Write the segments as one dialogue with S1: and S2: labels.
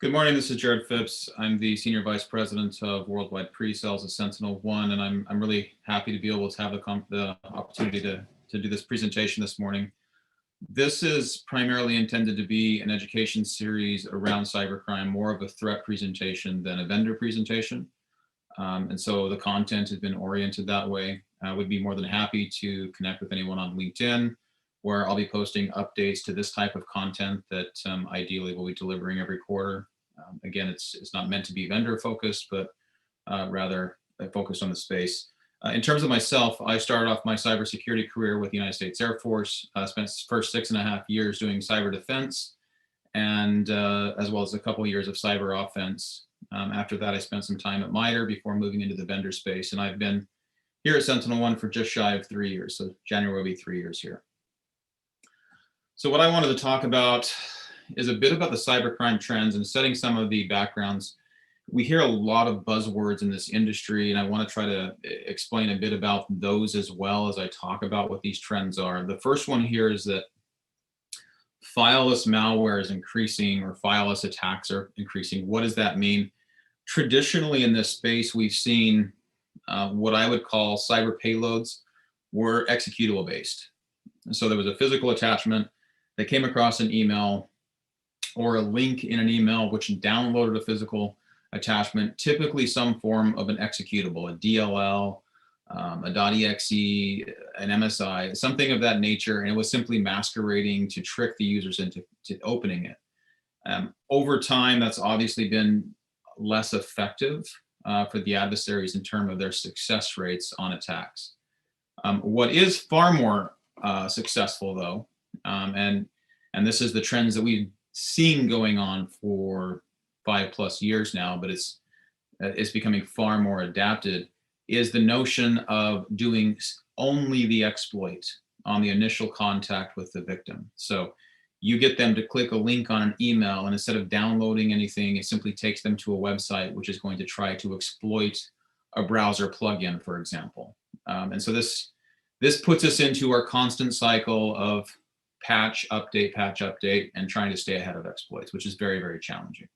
S1: Good morning. This is Jared Phipps. I'm the Senior Vice President of Worldwide Pre-Sales at SentinelOne, and I'm really happy to be able to have the opportunity to do this presentation this morning. This is primarily intended to be an education series around cybercrime, more of a threat presentation than a vendor presentation. And so the content has been oriented that way. I would be more than happy to connect with anyone on LinkedIn, where I'll be posting updates to this type of content that ideally we'll be delivering every quarter. Again, it's not meant to be vendor focused, but rather focused on the space. In terms of myself, I started off my cybersecurity career with the United States Air Force. Spent the first 6.5 years doing cyber defense, and as well as a couple of years of cyber offense. After that, I spent some time at MITRE before moving into the vendor space, and I've been here at SentinelOne for just shy of 3 years. So January will be 3 years here. So what I wanted to talk about is a bit about the cybercrime trends and setting some of the backgrounds. We hear a lot of buzzwords in this industry, and I want to try to explain a bit about those as well as I talk about what these trends are. The first one here is that fileless malware is increasing, or fileless attacks are increasing. What does that mean? Traditionally in this space, we've seen what I would call cyber payloads were executable based. And so there was a physical attachment that came across an email or a link in an email which downloaded a physical attachment, typically some form of an executable, a DLL, a .exe, an MSI, something of that nature, and it was simply masquerading to trick the users into opening it. Over time, that's obviously been less effective for the adversaries in terms of their success rates on attacks. What is far more successful, though, and this is the trends that we've seen going on for 5+ years now, but it's becoming far more adapted, is the notion of doing only the exploit on the initial contact with the victim. So you get them to click a link on an email, and instead of downloading anything, it simply takes them to a website which is going to try to exploit a browser plugin, for example. And so this puts us into our constant cycle of patch, update, and trying to stay ahead of exploits, which is very, very challenging.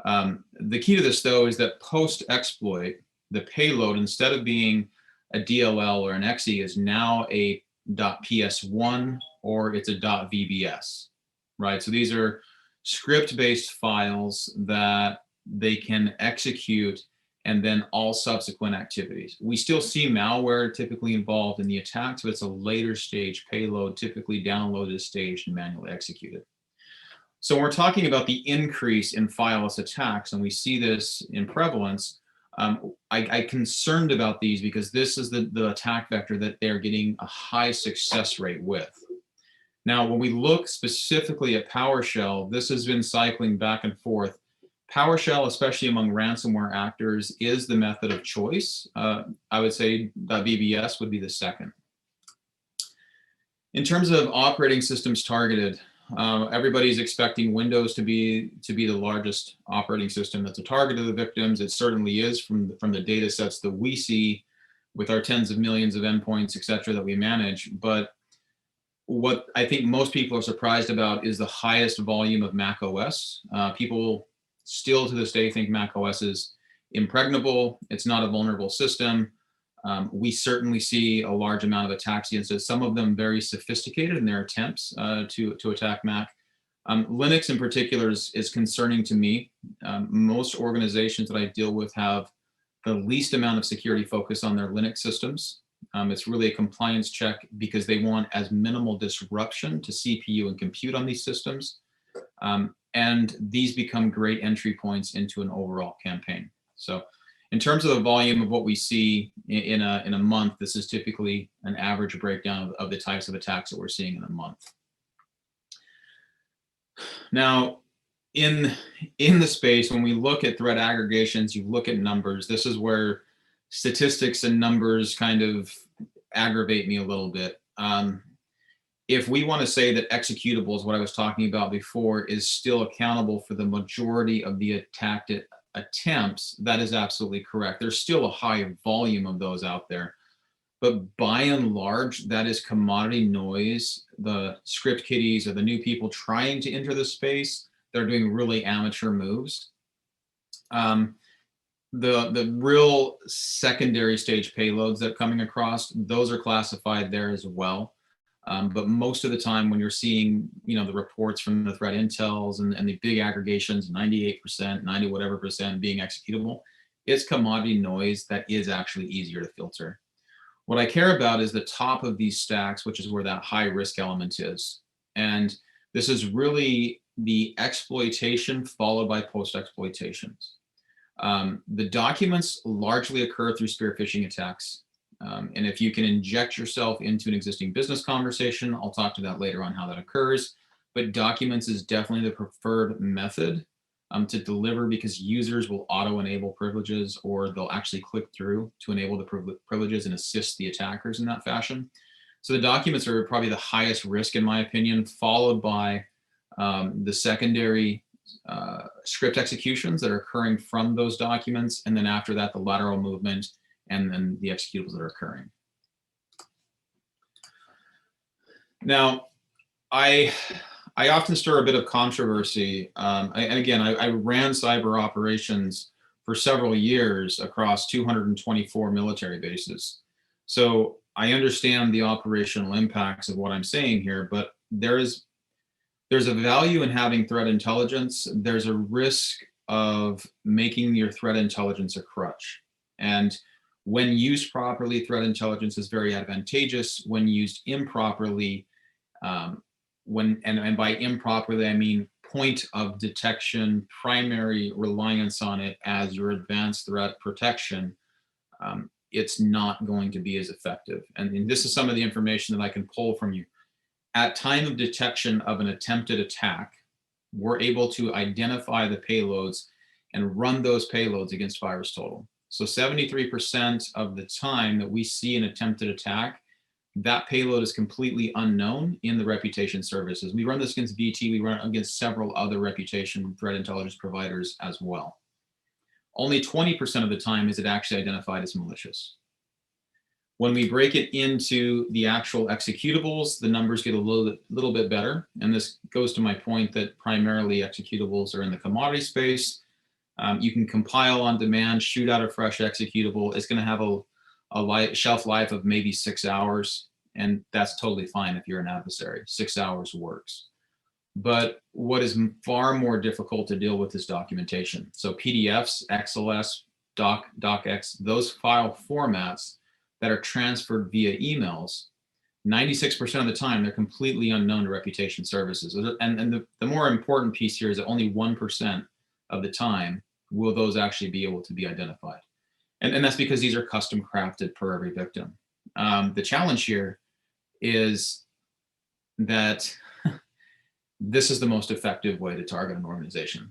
S1: The key to this, though, is that post-exploit, the payload, instead of being a DLL or an exe, is now a .ps1 or it's a .vbs, right? So these are script-based files that they can execute and then all subsequent activities. We still see malware typically involved in the attacks, but it's a later stage payload, typically downloaded, staged, and manually executed. So when we're talking about the increase in fileless attacks, and we see this in prevalence, I'm concerned about these because this is the attack vector that they're getting a high success rate with. Now, when we look specifically at PowerShell, this has been cycling back and forth. PowerShell, especially among ransomware actors, is the method of choice. I would say .vbs would be the second. In terms of operating systems targeted, everybody's expecting Windows to be the largest operating system that's a target of the victims. It certainly is from the data sets that we see with our tens of millions of endpoints, et cetera, that we manage. But what I think most people are surprised about is the highest volume of Mac OS. People still to this day think Mac OS is impregnable. It's not a vulnerable system. We certainly see a large amount of attacks against it, some of them very sophisticated in their attempts to attack Mac. Linux in particular is concerning to me. Most organizations that I deal with have the least amount of security focus on their Linux systems. It's really a compliance check because they want as minimal disruption to CPU and compute on these systems. And these become great entry points into an overall campaign. So in terms of the volume of what we see in a month, this is typically an average breakdown of the types of attacks that we're seeing in a month. Now, in the space, when we look at threat aggregations, you look at numbers, this is where statistics and numbers kind of aggravate me a little bit. If we want to say that executables, what I was talking about before, is still accountable for the majority of the attacked attempts, that is absolutely correct. There's still a high volume of those out there. But by and large, that is commodity noise. The script kiddies or the new people trying to enter the space, they're doing really amateur moves. The real secondary stage payloads that are coming across, those are classified there as well. But most of the time when you're seeing, the reports from the threat intels and the big aggregations, 98%, 90 whatever percent being executable, it's commodity noise that is actually easier to filter. What I care about is the top of these stacks, which is where that high risk element is. And this is really the exploitation followed by post-exploitations. The documents largely occur through spear phishing attacks. And if you can inject yourself into an existing business conversation, I'll talk to that later on how that occurs. But documents is definitely the preferred method to deliver, because users will auto-enable privileges, or they'll actually click through to enable the privileges and assist the attackers in that fashion. So the documents are probably the highest risk in my opinion, followed by the secondary script executions that are occurring from those documents, and then after that, the lateral movement, and then the executables that are occurring. Now, I often stir a bit of controversy. I ran cyber operations for several years across 224 military bases. So I understand the operational impacts of what I'm saying here, but there's a value in having threat intelligence. There's a risk of making your threat intelligence a crutch. And when used properly, threat intelligence is very advantageous. When used improperly, and by improperly, I mean point of detection, primary reliance on it as your advanced threat protection, it's not going to be as effective. And this is some of the information that I can pull from you. At time of detection of an attempted attack, we're able to identify the payloads and run those payloads against VirusTotal. So 73% of the time that we see an attempted attack, that payload is completely unknown in the reputation services. We run this against BT, we run it against several other reputation threat intelligence providers as well. Only 20% of the time is it actually identified as malicious. When we break it into the actual executables, the numbers get a little bit better. And this goes to my point that primarily executables are in the commodity space. You can compile on demand, shoot out a fresh executable. It's going to have a shelf life of maybe 6 hours, and that's totally fine if you're an adversary. 6 hours works. But what is far more difficult to deal with is documentation. So PDFs, XLS, DocX, those file formats that are transferred via emails, 96% of the time, they're completely unknown to reputation services. And the more important piece here is that only 1% of the time will those actually be able to be identified. And that's because these are custom crafted per every victim. The challenge here is that this is the most effective way to target an organization.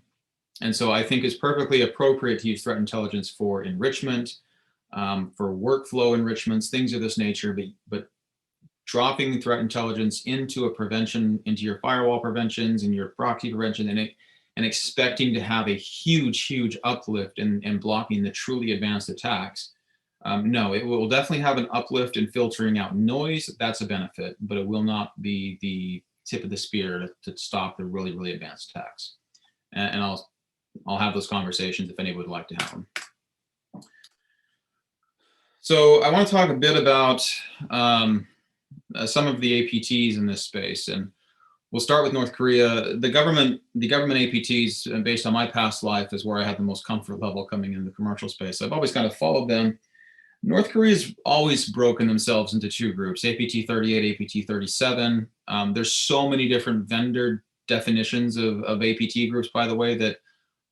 S1: And so I think it's perfectly appropriate to use threat intelligence for enrichment, for workflow enrichments, things of this nature, but dropping threat intelligence into a prevention, into your firewall preventions and your proxy prevention, and expecting to have a huge uplift in blocking the truly advanced attacks. No, it will definitely have an uplift in filtering out noise. That's a benefit, but it will not be the tip of the spear to stop the really advanced attacks. And I'll have those conversations if anyone would like to have them. So I want to talk a bit about some of the APTs in this space, and we'll start with North Korea. The government APTs, based on my past life, is where I had the most comfort level coming into the commercial space. I've always kind of followed them. North Korea's always broken themselves into two groups, APT 38, APT 37. There's so many different vendor definitions of APT groups, by the way, that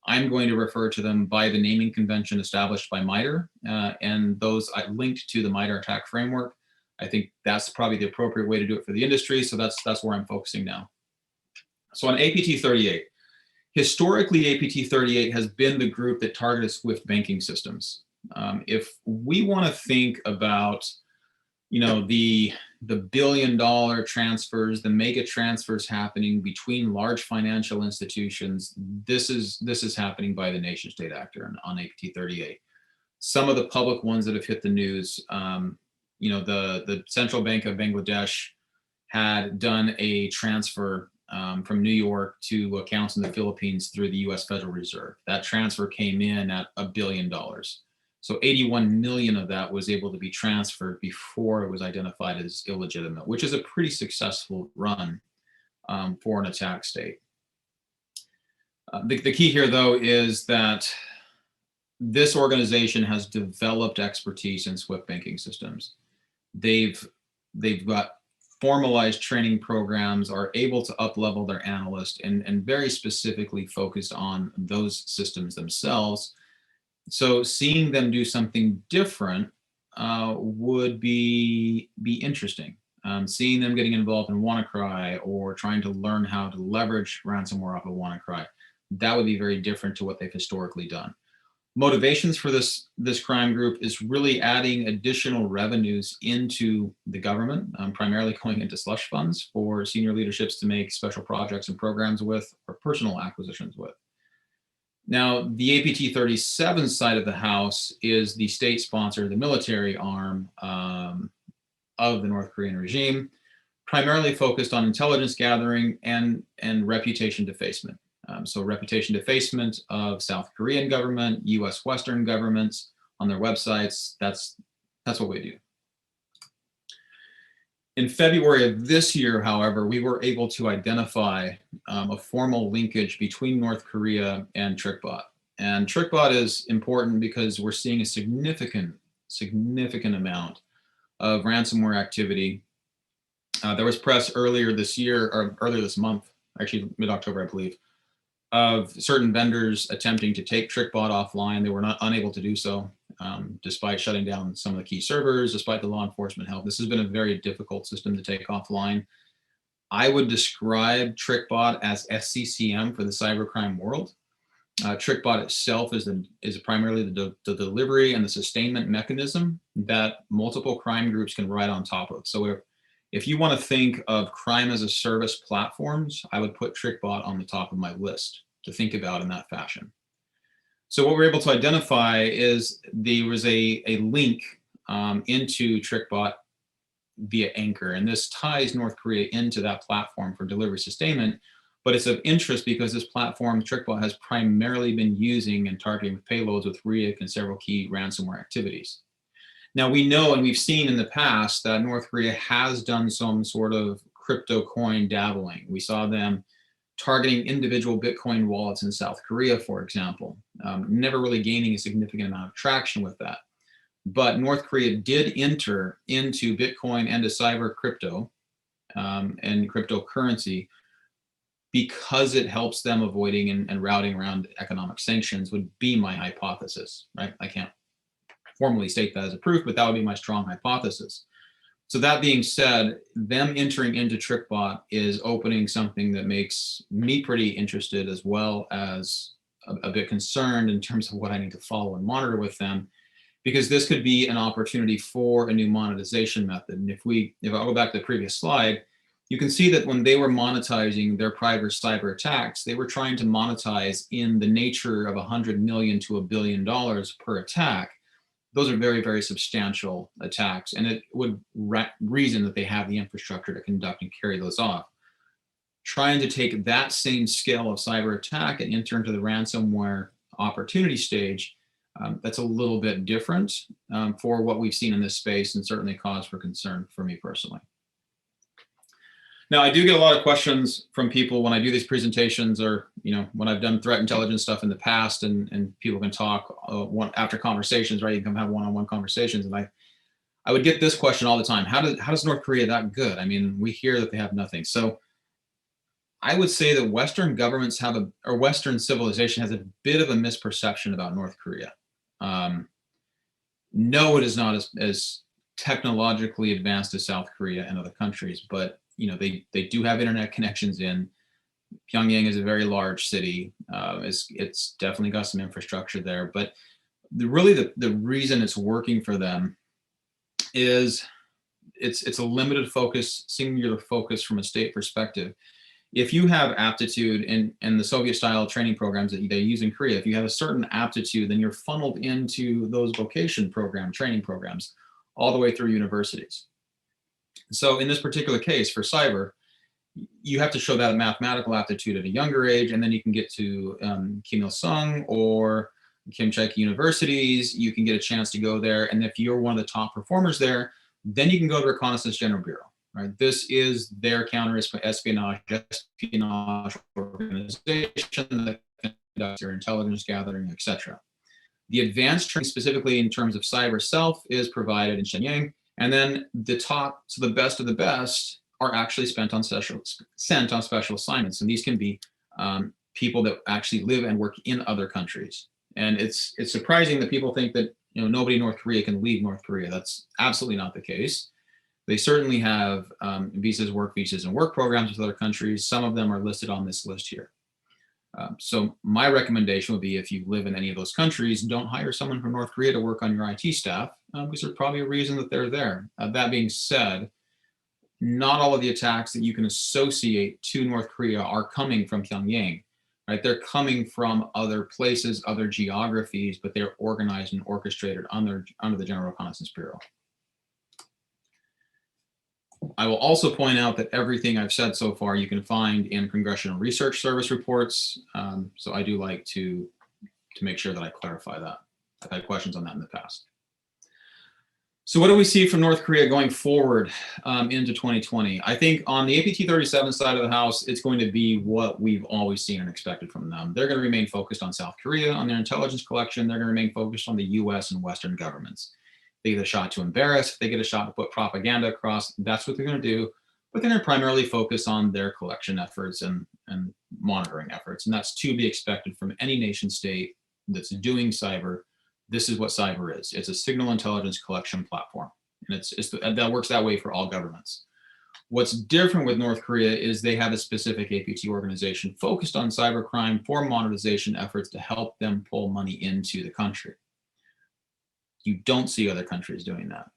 S1: I'm going to refer to them by the naming convention established by MITRE, and those I linked to the MITRE attack framework. I think that's probably the appropriate way to do it for the industry, so that's where I'm focusing now. So on APT 38, historically APT 38 has been the group that targeted SWIFT banking systems. If we want to think about, the billion-dollar transfers, the mega transfers happening between large financial institutions, this is happening by the nation state actor on APT 38. Some of the public ones that have hit the news, the Central Bank of Bangladesh had done a transfer from New York to accounts in the Philippines through the US Federal Reserve. That transfer came in at $1 billion. So 81 million of that was able to be transferred before it was identified as illegitimate, which is a pretty successful run for an attack state. The key here, though, is that this organization has developed expertise in SWIFT banking systems. They've got formalized training programs, are able to up-level their analysts, and very specifically focused on those systems themselves. So seeing them do something different would be interesting. Seeing them getting involved in WannaCry or trying to learn how to leverage ransomware off of WannaCry, that would be very different to what they've historically done. Motivations for this crime group is really adding additional revenues into the government, primarily going into slush funds for senior leaderships to make special projects and programs with, or personal acquisitions with. Now, the APT-37 side of the house is the state sponsor, the military arm of the North Korean regime, primarily focused on intelligence gathering and reputation defacement. So reputation defacement of South Korean government, US Western governments on their websites, that's what we do. In February of this year, however, we were able to identify a formal linkage between North Korea and TrickBot. And TrickBot is important because we're seeing a significant amount of ransomware activity. There was press earlier this year, or earlier this month, actually mid-October, I believe, of certain vendors attempting to take TrickBot offline. They were unable to do so, despite shutting down some of the key servers, despite the law enforcement help. This has been a very difficult system to take offline. I would describe TrickBot as SCCM for the cybercrime world. TrickBot itself is primarily the delivery and the sustainment mechanism that multiple crime groups can ride on top of. So if you want to think of crime as a service platforms, I would put TrickBot on the top of my list to think about in that fashion. So what we're able to identify is there was a link into TrickBot via Anchor, and this ties North Korea into that platform for delivery sustainment. But it's of interest because this platform, TrickBot, has primarily been using and targeting with payloads with RIAC and several key ransomware activities. Now we know and we've seen in the past that North Korea has done some sort of crypto coin dabbling. We saw them targeting individual Bitcoin wallets in South Korea, for example, never really gaining a significant amount of traction with that. But North Korea did enter into Bitcoin and to cyber crypto and cryptocurrency because it helps them avoiding and routing around economic sanctions, would be my hypothesis, right? I can't formally state that as a proof, but that would be my strong hypothesis. So that being said, them entering into TrickBot is opening something that makes me pretty interested, as well as a bit concerned in terms of what I need to follow and monitor with them, because this could be an opportunity for a new monetization method. And if I'll go back to the previous slide, you can see that when they were monetizing their private cyber attacks, they were trying to monetize in the nature of $100 million to $1 billion per attack. Those are very, very substantial attacks, and it would reason that they have the infrastructure to conduct and carry those off. Trying to take that same scale of cyber attack and enter into the ransomware opportunity stage, that's a little bit different for what we've seen in this space, and certainly cause for concern for me personally. Now, I do get a lot of questions from people when I do these presentations, or when I've done threat intelligence stuff in the past, and people can talk after conversations, right? You can come have one-on-one conversations, and I would get this question all the time: How does North Korea that good? I mean, we hear that they have nothing. So I would say that Western governments or Western civilization has a bit of a misperception about North Korea. No, it is not as technologically advanced as South Korea and other countries, but they do have internet connections in. Pyongyang is a very large city. It's definitely got some infrastructure there, but the reason it's working for them is it's a limited focus, singular focus from a state perspective. If you have aptitude in the Soviet-style training programs that they use in Korea, if you have a certain aptitude, then you're funneled into those vocation training programs all the way through universities. So in this particular case for cyber, you have to show that mathematical aptitude at a younger age, and then you can get to Kim Il-sung or Kim Chaek universities. You can get a chance to go there, and if you're one of the top performers there, then you can go to Reconnaissance General Bureau. Right, this is their counter-espionage organization that conducts their intelligence gathering, etc. The advanced training, specifically in terms of cyber self, is provided in Shenyang, and then the top, so the best of the best, are actually sent on special assignments, and these can be people that actually live and work in other countries. And it's surprising that people think that nobody in North Korea can leave North Korea. That's absolutely not the case. They certainly have visas, work visas, and work programs with other countries. Some of them are listed on this list here. So my recommendation would be, if you live in any of those countries, don't hire someone from North Korea to work on your IT staff, because there's probably a reason that they're there. That being said, not all of the attacks that you can associate to North Korea are coming from Pyongyang, right? They're coming from other places, other geographies, but they're organized and orchestrated under the General Reconnaissance Bureau. I will also point out that everything I've said so far you can find in Congressional Research Service reports. So I do like to make sure that I clarify that. I've had questions on that in the past. So what do we see from North Korea going forward into 2020? I think on the APT-37 side of the house, it's going to be what we've always seen and expected from them. They're going to remain focused on South Korea, on their intelligence collection. They're going to remain focused on the US and Western governments. They get a shot to embarrass, they get a shot to put propaganda across. That's what they're going to do. But they're going to primarily focus on their collection efforts and monitoring efforts. And that's to be expected from any nation state that's doing cyber. This is what cyber is. It's a signal intelligence collection platform. And that works that way for all governments. What's different with North Korea is they have a specific APT organization focused on cybercrime for monetization efforts to help them pull money into the country. You don't see other countries doing that.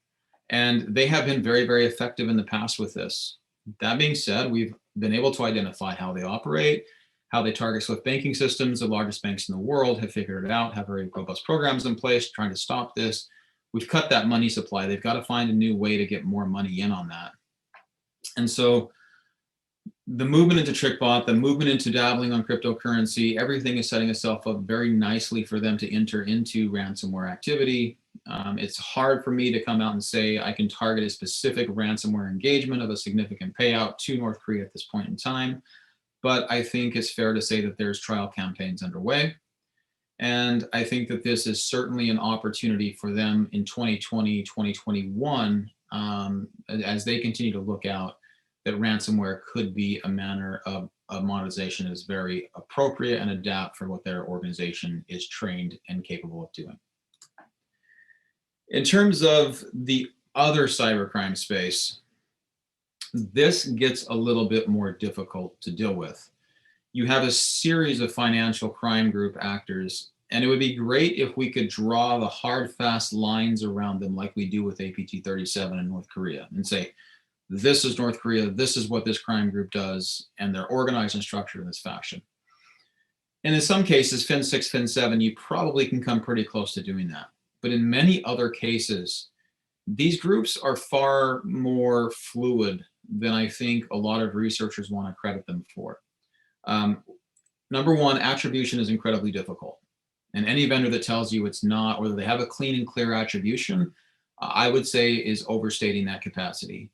S1: And they have been very, very effective in the past with this. That being said, we've been able to identify how they operate, how they target SWIFT banking systems. The largest banks in the world have figured it out, have very robust programs in place trying to stop this. We've cut that money supply. They've got to find a new way to get more money in on that. And so the movement into TrickBot, the movement into dabbling on cryptocurrency, everything is setting itself up very nicely for them to enter into ransomware activity. It's hard for me to come out and say I can target a specific ransomware engagement of a significant payout to North Korea at this point in time, but I think it's fair to say that there's trial campaigns underway. And I think that this is certainly an opportunity for them in 2020, 2021, as they continue to look out, that ransomware could be a manner of monetization that is very appropriate and adapt for what their organization is trained and capable of doing. In terms of the other cybercrime space, this gets a little bit more difficult to deal with. You have a series of financial crime group actors, and it would be great if we could draw the hard, fast lines around them like we do with APT-37 in North Korea and say, this is North Korea, this is what this crime group does, and they're organized and structured in this fashion. And in some cases, Fin 6, Fin 7, you probably can come pretty close to doing that. But in many other cases, these groups are far more fluid than I think a lot of researchers want to credit them for. Number one, attribution is incredibly difficult. And any vendor that tells you it's not, or that they have a clean and clear attribution, I would say is overstating that capacity.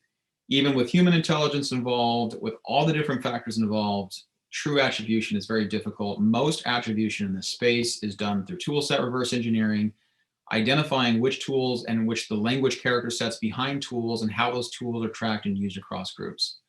S1: Even with human intelligence involved, with all the different factors involved, true attribution is very difficult. Most attribution in this space is done through toolset reverse engineering, identifying which tools and which the language character sets behind tools and how those tools are tracked and used across groups.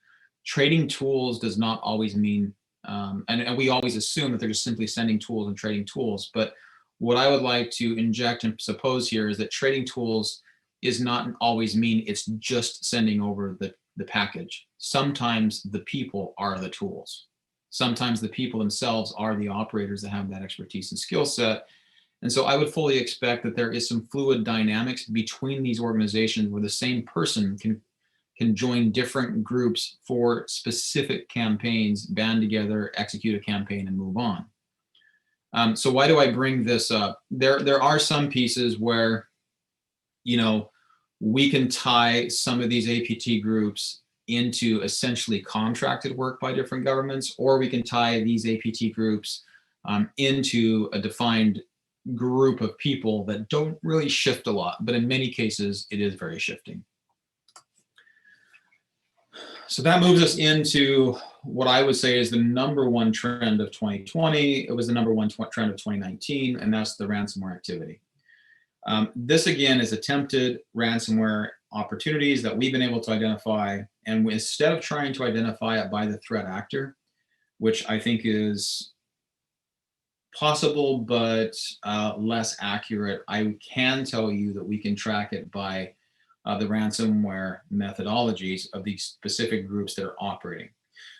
S1: Trading tools does not always mean, and we always assume that they're just simply sending tools and trading tools. But what I would like to inject and suppose here is that trading tools is not always mean it's just sending over the package. Sometimes the people are the tools. Sometimes the people themselves are the operators that have that expertise and skill set. And so I would fully expect that there is some fluid dynamics between these organizations where the same person can join different groups for specific campaigns, band together, execute a campaign, and move on. So why do I bring this up? There are some pieces where, we can tie some of these APT groups into essentially contracted work by different governments, or we can tie these APT groups into a defined group of people that don't really shift a lot, but in many cases, it is very shifting. So that moves us into what I would say is the #1 trend of 2020. It was the #1 trend of 2019, and that's the ransomware activity. This again is attempted ransomware opportunities that we've been able to identify. And instead of trying to identify it by the threat actor, which I think is possible but less accurate, I can tell you that we can track it by the ransomware methodologies of these specific groups that are operating.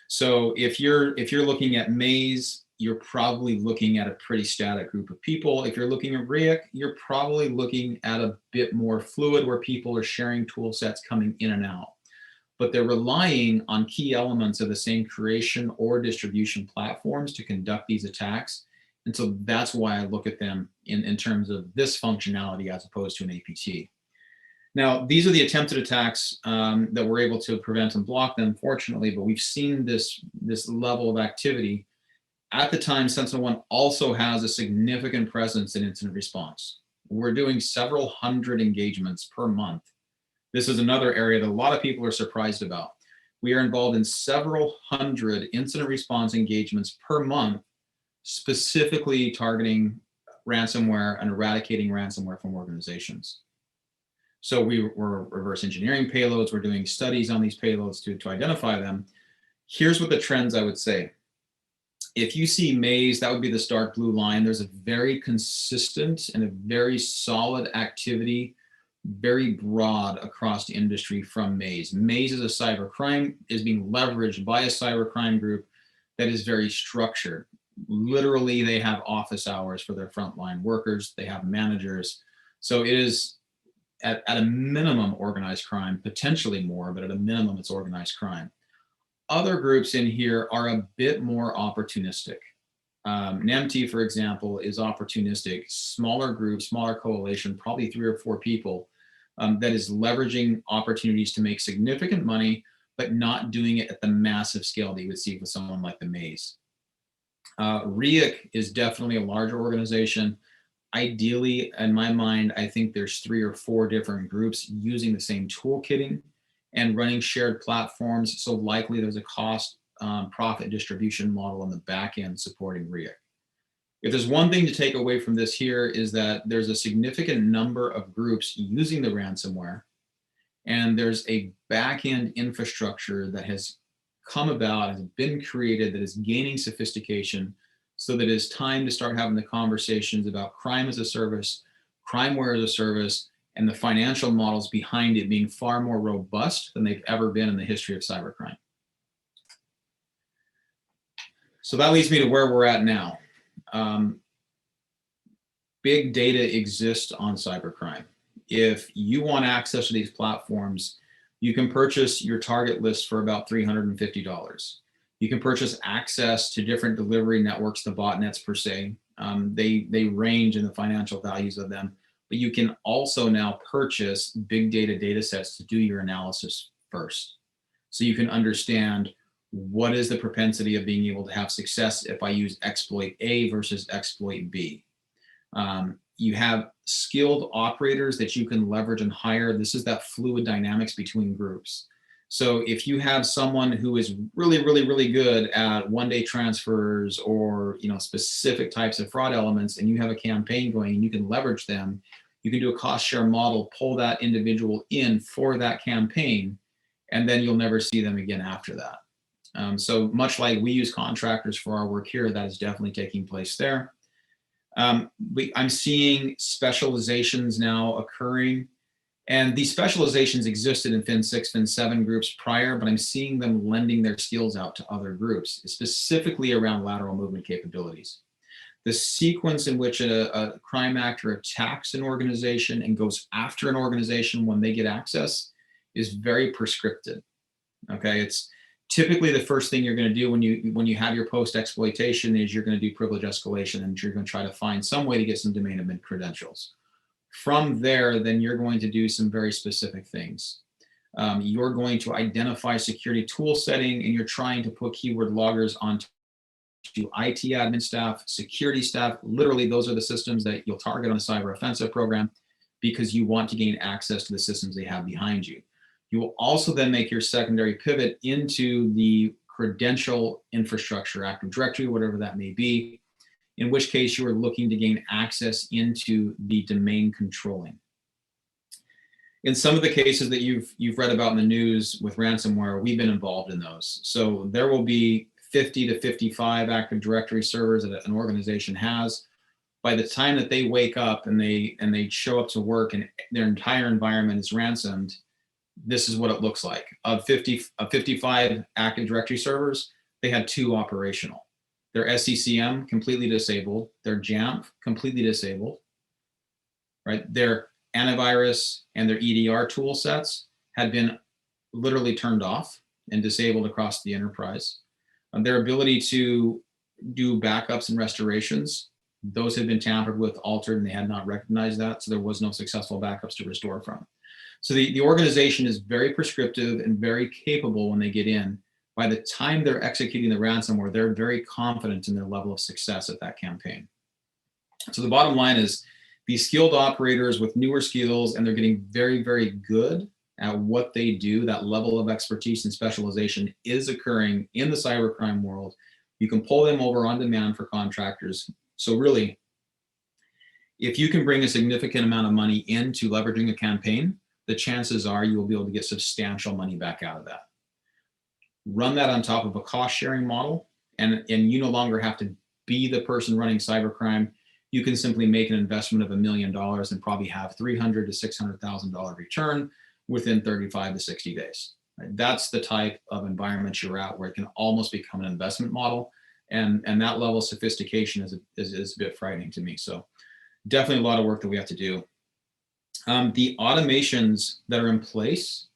S1: So if you're looking at Maze, you're probably looking at a pretty static group of people. If you're looking at RIAC, you're probably looking at a bit more fluid, where people are sharing tool sets coming in and out. But they're relying on key elements of the same creation or distribution platforms to conduct these attacks. And so that's why I look at them in terms of this functionality as opposed to an APT. Now, these are the attempted attacks that we're able to prevent and block them, fortunately, but we've seen this level of activity. At the time, SentinelOne also has a significant presence in incident response. We're doing several hundred engagements per month. This is another area that a lot of people are surprised about. We are involved in several hundred incident response engagements per month, specifically targeting ransomware and eradicating ransomware from organizations. So we're reverse engineering payloads. We're doing studies on these payloads to identify them. Here's what the trends I would say. If you see Maze, that would be this dark blue line. There's a very consistent and a very solid activity, very broad across the industry from Maze. Maze is a cybercrime, is being leveraged by a cybercrime group that is very structured. Literally, they have office hours for their frontline workers. They have managers. So it is at a minimum organized crime, potentially more, but at a minimum, it's organized crime. Other groups in here are a bit more opportunistic. NEMT, for example, is opportunistic. Smaller group, smaller coalition, probably 3 or 4 people, that is leveraging opportunities to make significant money, but not doing it at the massive scale that you would see with someone like the Maze. RIAC is definitely a larger organization. Ideally, in my mind, I think there's 3 or 4 different groups using the same toolkitting and running shared platforms. So likely there's a cost profit distribution model on the back end supporting RIAC. If there's one thing to take away from this here, is that there's a significant number of groups using the ransomware, and there's a back end infrastructure that has come about, has been created, that is gaining sophistication, so that it's time to start having the conversations about crime as a service, crimeware as a service, and the financial models behind it being far more robust than they've ever been in the history of cybercrime. So that leads me to where we're at now. Big data exists on cybercrime. If you want access to these platforms, you can purchase your target list for about $350. You can purchase access to different delivery networks, the botnets per se. They range in the financial values of them, but you can also now purchase big data sets to do your analysis first. So you can understand what is the propensity of being able to have success if I use exploit A versus exploit B. You have skilled operators that you can leverage and hire. This is that fluid dynamics between groups. So if you have someone who is really, really, really good at one-day transfers or specific types of fraud elements, and you have a campaign going and you can leverage them, you can do a cost share model, pull that individual in for that campaign, and then you'll never see them again after that. So much like we use contractors for our work here, that is definitely taking place there. I'm seeing specializations now occurring, and these specializations existed in Fin 6, Fin 7 groups prior, but I'm seeing them lending their skills out to other groups, specifically around lateral movement capabilities. The sequence in which a crime actor attacks an organization and goes after an organization when they get access is very prescripted. Okay, it's typically the first thing you're going to do when you have your post exploitation is you're going to do privilege escalation, and you're going to try to find some way to get some domain admin credentials. From there, then you're going to do some very specific things. You're going to identify security tool setting, and you're trying to put keyword loggers onto IT admin staff, security staff. Literally, those are the systems that you'll target on a cyber offensive program because you want to gain access to the systems they have behind you. You will also then make your secondary pivot into the credential infrastructure, Active Directory, whatever that may be, in which case you are looking to gain access into the domain controlling. In some of the cases that you've read about in the news with ransomware, we've been involved in those. So there will be 50 to 55 Active Directory servers that an organization has. By the time that they wake up and they show up to work and their entire environment is ransomed, this is what it looks like. Of 55 Active Directory servers, they had 2 operational. Their SCCM completely disabled, their JAMP completely disabled, right? Their antivirus and their EDR tool sets had been literally turned off and disabled across the enterprise. Their ability to do backups and restorations, those had been tampered with, altered, and they had not recognized that, so there was no successful backups to restore from. So the organization is very prescriptive and very capable when they get in. By the time they're executing the ransomware, they're very confident in their level of success at that campaign. So the bottom line is these skilled operators with newer skills, and they're getting very, very good at what they do. That level of expertise and specialization is occurring in the cybercrime world. You can pull them over on demand for contractors. So really, if you can bring a significant amount of money into leveraging a campaign, the chances are you will be able to get substantial money back out of that. Run that on top of a cost sharing model, and you no longer have to be the person running cybercrime. You can simply make an investment of $1 million and probably have $300,000 to $600,000 return within 35 to 60 days. Right? That's the type of environment you're at where it can almost become an investment model. And that level of sophistication is a bit frightening to me. So definitely a lot of work that we have to do. The automations that are in place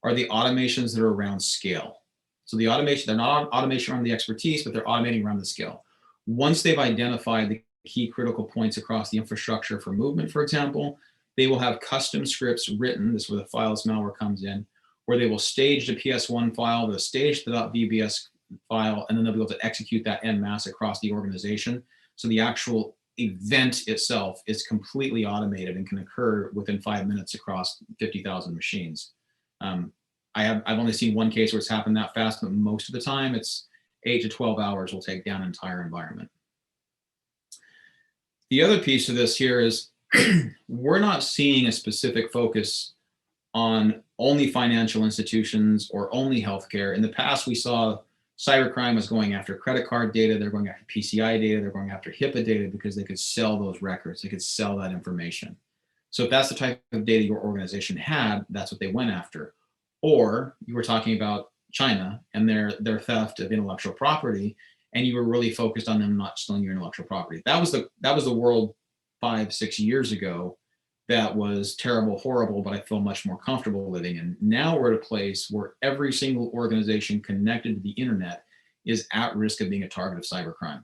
S1: are the automations that are around scale. So the automation, they're not automation around the expertise, but they're automating around the scale. Once they've identified the key critical points across the infrastructure for movement, for example, they will have custom scripts written. This is where the files malware comes in, where they will stage the PS1 file, they'll stage the .vbs file, and then they'll be able to execute that en masse across the organization. So the actual event itself is completely automated and can occur within 5 minutes across 50,000 machines. I've only seen one case where it's happened that fast, but most of the time it's 8 to 12 hours will take down an entire environment. The other piece of this here is we're not seeing a specific focus on only financial institutions or only healthcare. In the past, we saw cybercrime was going after credit card data, they're going after PCI data, they're going after HIPAA data because they could sell those records, they could sell that information. So if that's the type of data your organization had, that's what they went after. Or you were talking about China and their theft of intellectual property, and you were really focused on them not stealing your intellectual property. That was the world 5-6 years ago. That was terrible, horrible, but I feel much more comfortable living in. Now we're at a place where every single organization connected to the internet is at risk of being a target of cybercrime,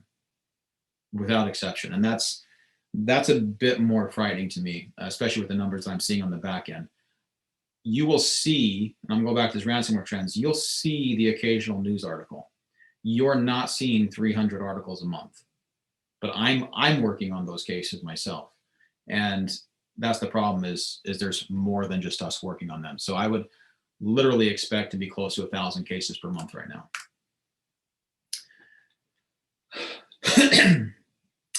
S1: without exception. And that's a bit more frightening to me, especially with the numbers I'm seeing on the back end. You will see, and I'm going to go back to these ransomware trends, you'll see the occasional news article. You're not seeing 300 articles a month, but I'm working on those cases myself. And that's the problem is there's more than just us working on them. So I would literally expect to be close to 1,000 cases per month right now.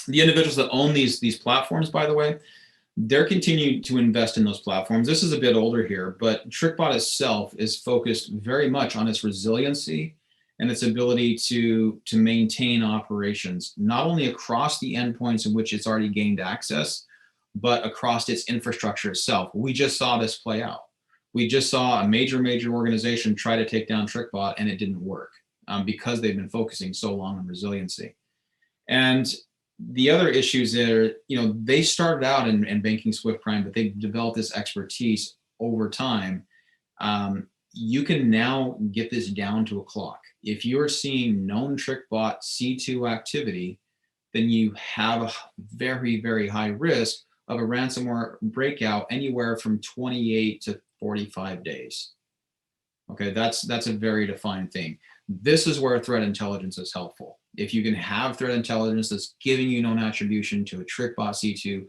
S1: The individuals that own these platforms, by the way, they're continuing to invest in those platforms. This is a bit older here, but TrickBot itself is focused very much on its resiliency and its ability to maintain operations, not only across the endpoints in which it's already gained access, but across its infrastructure itself. We just saw this play out. We just saw a major organization try to take down TrickBot, and it didn't work because they've been focusing so long on resiliency. And the other issues there, they started out in banking swift crime, but they've developed this expertise over time. You can now get this down to a clock. If you're seeing known TrickBot C2 activity, then you have a very, very high risk of a ransomware breakout anywhere from 28 to 45 days. Okay, that's a very defined thing. This is where threat intelligence is helpful. If you can have threat intelligence that's giving you known attribution to a trick bot C2,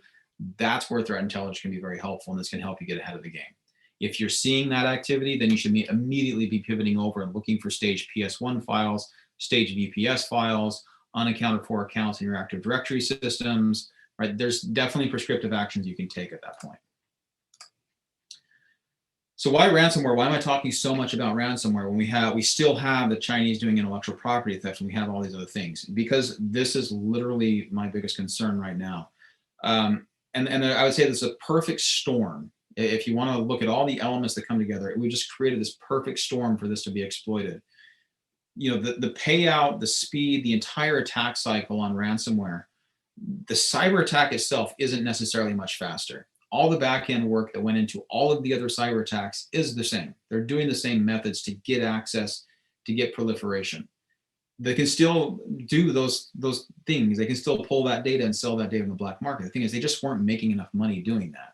S1: that's where threat intelligence can be very helpful, and this can help you get ahead of the game. If you're seeing that activity, then you should immediately be pivoting over and looking for stage PS1 files, stage VPS files, unaccounted for accounts in your Active Directory systems, right? There's definitely prescriptive actions you can take at that point. So why ransomware? Why am I talking so much about ransomware when we still have the Chinese doing intellectual property theft and we have all these other things? Because this is literally my biggest concern right now. And I would say this is a perfect storm. If you want to look at all the elements that come together, we just created this perfect storm for this to be exploited. You know, the payout, the speed, the entire attack cycle on ransomware, the cyber attack itself isn't necessarily much faster. All the back-end work that went into all of the other cyber attacks is the same. They're doing the same methods to get access, to get proliferation. They can still do those things. They can still pull that data and sell that data in the black market. The thing is, they just weren't making enough money doing that.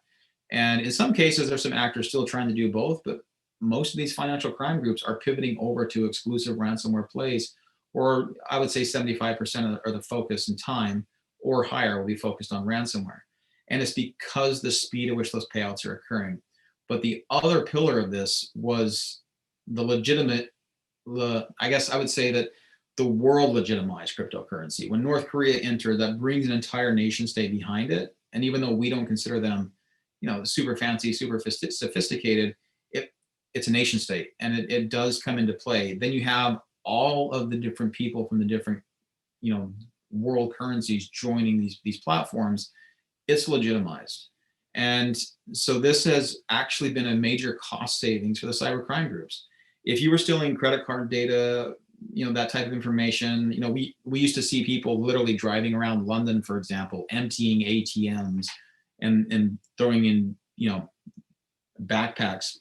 S1: And in some cases, there's some actors still trying to do both, but most of these financial crime groups are pivoting over to exclusive ransomware plays, or I would say 75% of the focus and time or higher will be focused on ransomware. And it's because the speed at which those payouts are occurring. But the other pillar of this was the legitimate, I guess I would say that the world legitimized cryptocurrency. When North Korea entered, that brings an entire nation state behind it. And even though we don't consider them, you know, super fancy, super sophisticated, it's a nation state, and it does come into play. Then you have all of the different people from the different, you know, world currencies joining these platforms. It's legitimized. And so this has actually been a major cost savings for the cybercrime groups. If you were stealing credit card data, you know, that type of information, you know, we used to see people literally driving around London, for example, emptying ATMs and throwing in, you know, backpacks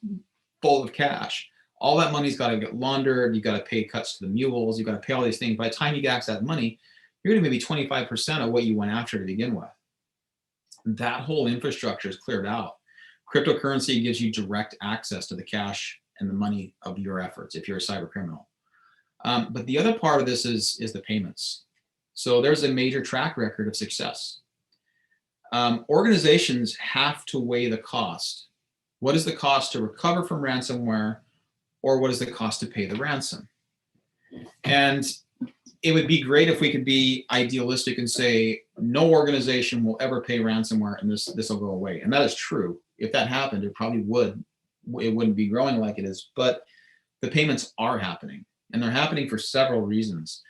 S1: full of cash. All that money's got to get laundered. You got to pay cuts to the mules. You got to pay all these things. By the time you get access to that money, you're going to maybe 25% of what you went after to begin with. That whole infrastructure is cleared out. Cryptocurrency gives you direct access to the cash and the money of your efforts if you're a cyber criminal. But the other part of this is the payments. So there's a major track record of success. Organizations have to weigh the cost. What is the cost to recover from ransomware, or what is the cost to pay the ransom? And it would be great if we could be idealistic and say no organization will ever pay ransomware and this will go away. And that is true. If that happened, it probably would. It wouldn't be growing like it is. But the payments are happening, and they're happening for several reasons.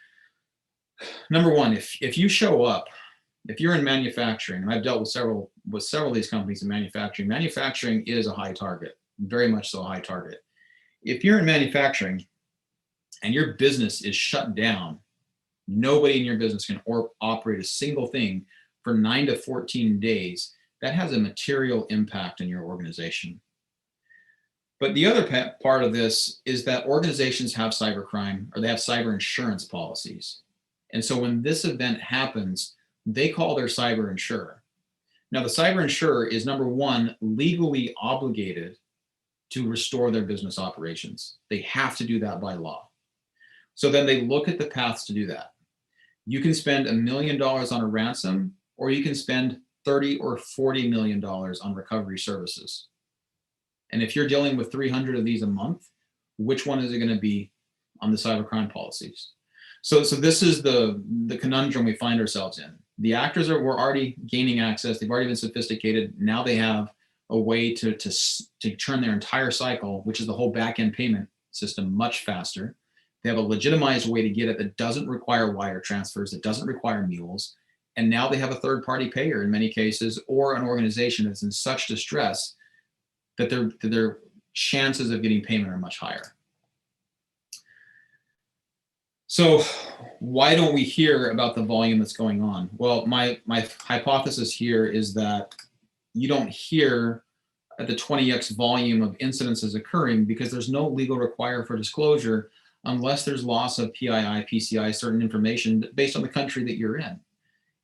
S1: Number one, if you show up, if you're in manufacturing, and I've dealt with several of these companies in manufacturing, manufacturing is a high target, very much so a high target. If you're in manufacturing and your business is shut down, nobody in your business can operate a single thing for 9 to 14 days, that has a material impact on your organization. But the other part of this is that organizations have cybercrime, or they have cyber insurance policies. And so when this event happens, they call their cyber insurer. Now, the cyber insurer is, number one, legally obligated to restore their business operations. They have to do that by law. So then they look at the paths to do that. You can spend $1 million on a ransom, or you can spend $30 or $40 million on recovery services. And if you're dealing with 300 of these a month, which one is it going to be on the cybercrime policies? So this is the conundrum we find ourselves in. The actors were already gaining access. They've already been sophisticated. Now they have a way to turn their entire cycle, which is the whole back-end payment system, much faster. They have a legitimized way to get it that doesn't require wire transfers, that doesn't require mules. And now they have a third-party payer in many cases, or an organization that's in such distress that their chances of getting payment are much higher. So why don't we hear about the volume that's going on? Well, my hypothesis here is that you don't hear at the 20x volume of incidences occurring because there's no legal requirement for disclosure unless there's loss of PII, PCI, certain information based on the country that you're in.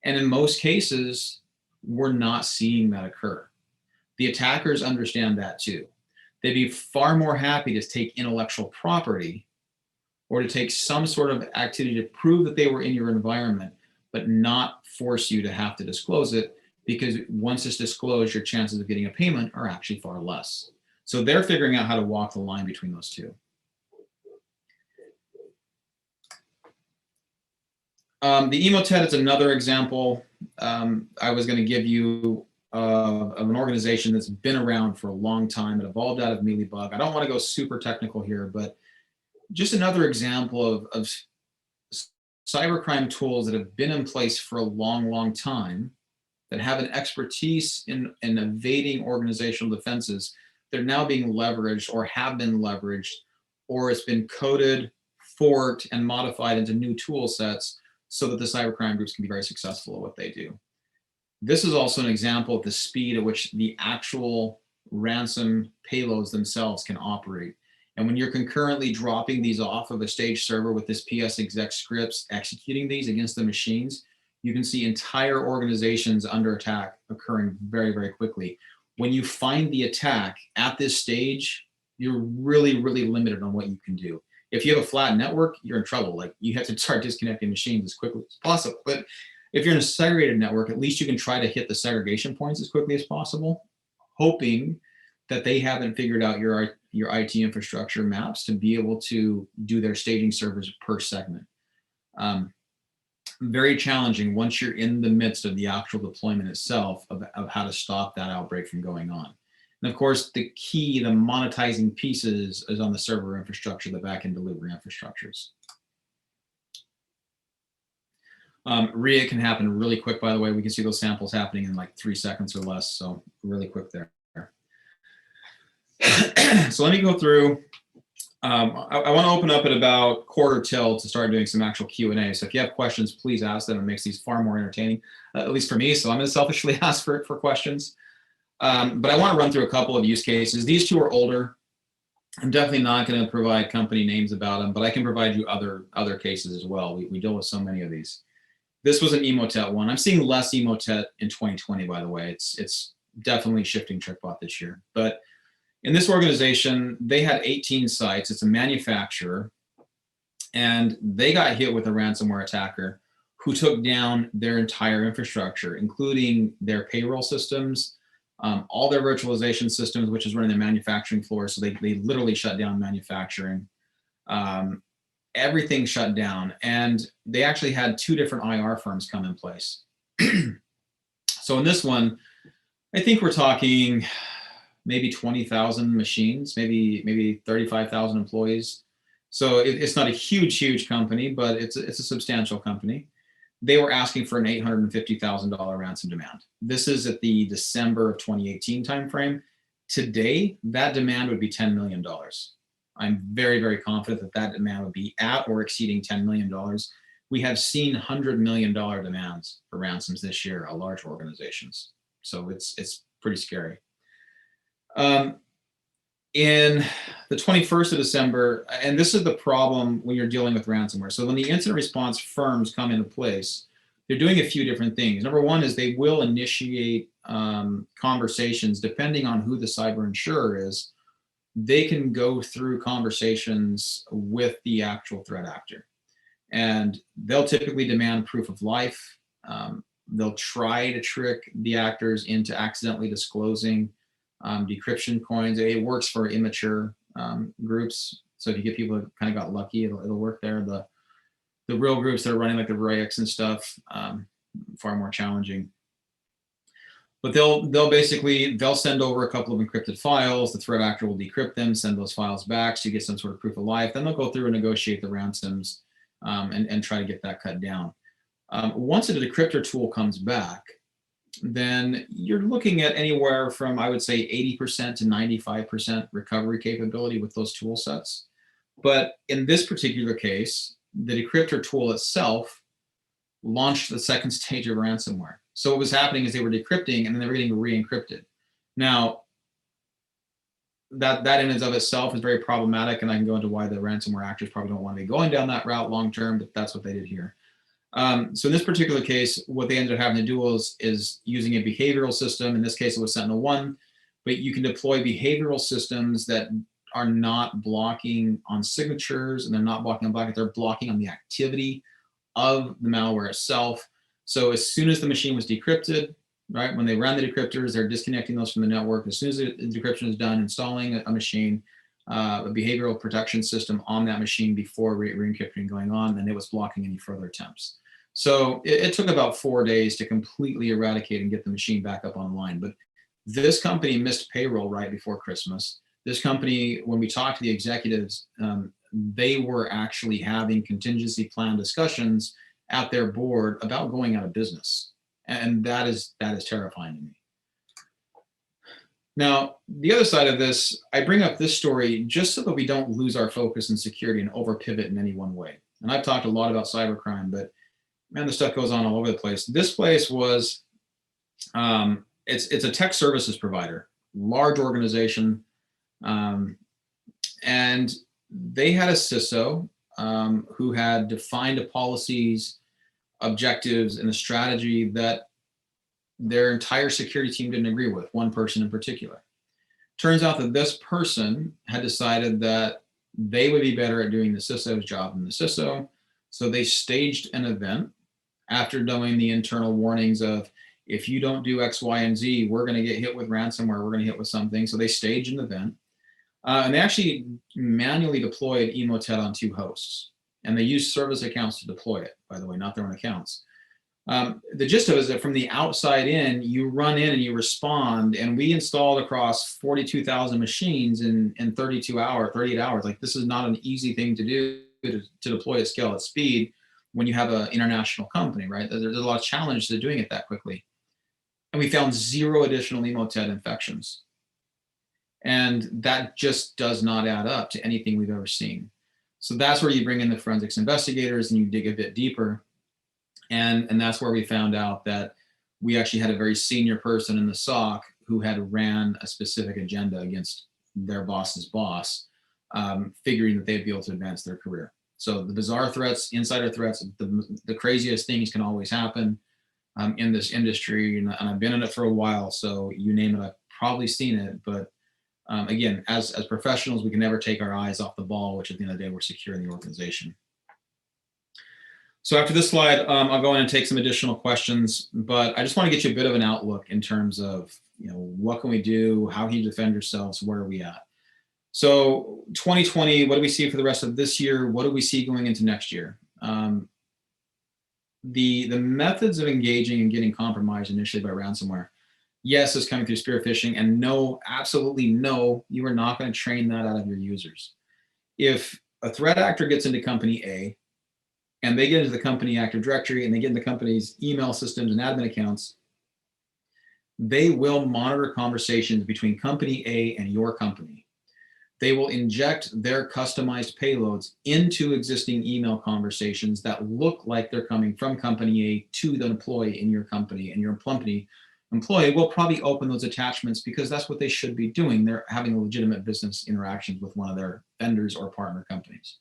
S1: And in most cases, we're not seeing that occur. The attackers understand that too. they'd be far more happy to take intellectual property or to take some sort of activity to prove that they were in your environment, but not force you to have to disclose it, because once it's disclosed, your chances of getting a payment are actually far less. So they're figuring out how to walk the line between those two. The Emotet is another example. I was going to give you of an organization that's been around for a long time. It evolved out of Mealybug. I don't want to go super technical here, but just another example of cybercrime tools that have been in place for a long, long time, that have an expertise in evading organizational defenses. They're now being leveraged or have been leveraged, or it's been coded, forked, and modified into new tool sets so that the cybercrime groups can be very successful at what they do. This is also an example of the speed at which the actual ransom payloads themselves can operate. And when you're concurrently dropping these off of a stage server with this PS exec scripts executing these against the machines, you can see entire organizations under attack occurring very, very quickly. When you find the attack at this stage, you're really, really limited on what you can do. If you have a flat network, you're in trouble. Like, you have to start disconnecting machines as quickly as possible. But if you're in a segregated network, at least you can try to hit the segregation points as quickly as possible, hoping that they haven't figured out your IT infrastructure maps to be able to do their staging servers per segment. Very challenging once you're in the midst of the actual deployment itself of how to stop that outbreak from going on. And of course, the key, the monetizing pieces is on the server infrastructure, the backend delivery infrastructures. RIA can happen really quick, by the way. We can see those samples happening in like 3 seconds or less, so really quick there. So let me go through. I want to open up at about 1/4 to start doing some actual Q&A. So if you have questions, please ask them. It makes these far more entertaining, at least for me. So I'm going to selfishly ask for questions. But I want to run through a couple of use cases. These two are older. I'm definitely not going to provide company names about them, but I can provide you other cases as well. We deal with so many of these. This was an Emotet one. I'm seeing less Emotet in 2020, by the way. It's definitely shifting TrickBot this year. But in this organization, they had 18 sites. It's a manufacturer. And they got hit with a ransomware attacker who took down their entire infrastructure, including their payroll systems, all their virtualization systems, which is running the manufacturing floor. So they literally shut down manufacturing. Everything shut down. And they actually had 2 different IR firms come in place. So in this one, I think we're talking maybe 20,000 machines, maybe 35,000 employees. So it's not a huge company, but it's a substantial company. They were asking for an $850,000 ransom demand. This is at the December of 2018 timeframe. Today, that demand would be $10 million. I'm very, very confident that that demand would be at or exceeding $10 million. We have seen $100 million demands for ransoms this year at large organizations. So it's pretty scary. In the 21st of December, and this is the problem when you're dealing with ransomware. So when the incident response firms come into place, they're doing a few different things. Number one is they will initiate conversations depending on who the cyber insurer is. They can go through conversations with the actual threat actor. And they'll typically demand proof of life. They'll try to trick the actors into accidentally disclosing decryption coins. It works for immature groups. So if you get people that kind of got lucky, it'll work there. The real groups that are running like the RAIX and stuff, far more challenging. But they'll send over a couple of encrypted files. The threat actor will decrypt them, send those files back, so you get some sort of proof of life. Then they'll go through and negotiate the ransoms and try to get that cut down. Once a decryptor tool comes back, then you're looking at anywhere from, I would say, 80% to 95% recovery capability with those tool sets. But in this particular case, the decryptor tool itself launched the second stage of ransomware. So what was happening is they were decrypting and then they were getting re-encrypted. Now, that in and of itself is very problematic, and I can go into why the ransomware actors probably don't want to be going down that route long term, but that's what they did here. So in this particular case, what they ended up having to do is using a behavioral system. In this case, it was SentinelOne. but you can deploy behavioral systems that are not blocking on signatures, and they're not blocking on buckets, they're blocking on the activity of the malware itself. So as soon as the machine was decrypted, right, when they run the decryptors, they're disconnecting those from the network. As soon as the decryption is done, installing a machine, a behavioral protection system on that machine before re-encrypting going on, and it was blocking any further attempts. So it took about 4 days to completely eradicate and get the machine back up online. But this company missed payroll right before Christmas. This company, when we talked to the executives, they were actually having contingency plan discussions at their board about going out of business. And that is terrifying to me. Now, the other side of this, I bring up this story just so that we don't lose our focus in security and over pivot in any one way. And I've talked a lot about cybercrime, but man, the stuff goes on all over the place. This place was, it's a tech services provider, large organization, and they had a CISO who had defined the policies, objectives, and a strategy that their entire security team didn't agree with, one person in particular. Turns out that this person had decided that they would be better at doing the CISO's job than the CISO. So they staged an event after knowing the internal warnings of, if you don't do X, Y, and Z, we're going to get hit with ransomware, we're going to hit with something. So they staged an event. And they actually manually deployed Emotet on 2 hosts. And they used service accounts to deploy it, by the way, not their own accounts. The gist of it is that from the outside in, you run in and you respond, and we installed across 42,000 machines in 38 hours. Like, this is not an easy thing to do, to deploy at scale at speed when you have an international company, right? There's a lot of challenges to doing it that quickly. And we found 0 additional Emotet infections. And that just does not add up to anything we've ever seen. So that's where you bring in the forensics investigators and you dig a bit deeper. And that's where we found out that we actually had a very senior person in the SOC who had ran a specific agenda against their boss's boss, figuring that they'd be able to advance their career. So the bizarre threats, insider threats, the craziest things can always happen in this industry. And I've been in it for a while, so you name it, I've probably seen it. But again, as professionals, we can never take our eyes off the ball, which at the end of the day, we're securing the organization. So after this slide, I'll go in and take some additional questions, but I just want to get you a bit of an outlook in terms of, what can we do? How can you defend yourselves? Where are we at? So 2020, what do we see for the rest of this year? What do we see going into next year? The methods of engaging and getting compromised initially by ransomware, yes, is coming through spear phishing, and no, absolutely no, you are not going to train that out of your users. If a threat actor gets into company A, and they get into the company Active Directory, and they get into the company's email systems and admin accounts, they will monitor conversations between company A and your company. They will inject their customized payloads into existing email conversations that look like they're coming from company A to the employee in your company, and your company employee will probably open those attachments because that's what they should be doing. They're having legitimate business interactions with one of their vendors or partner companies.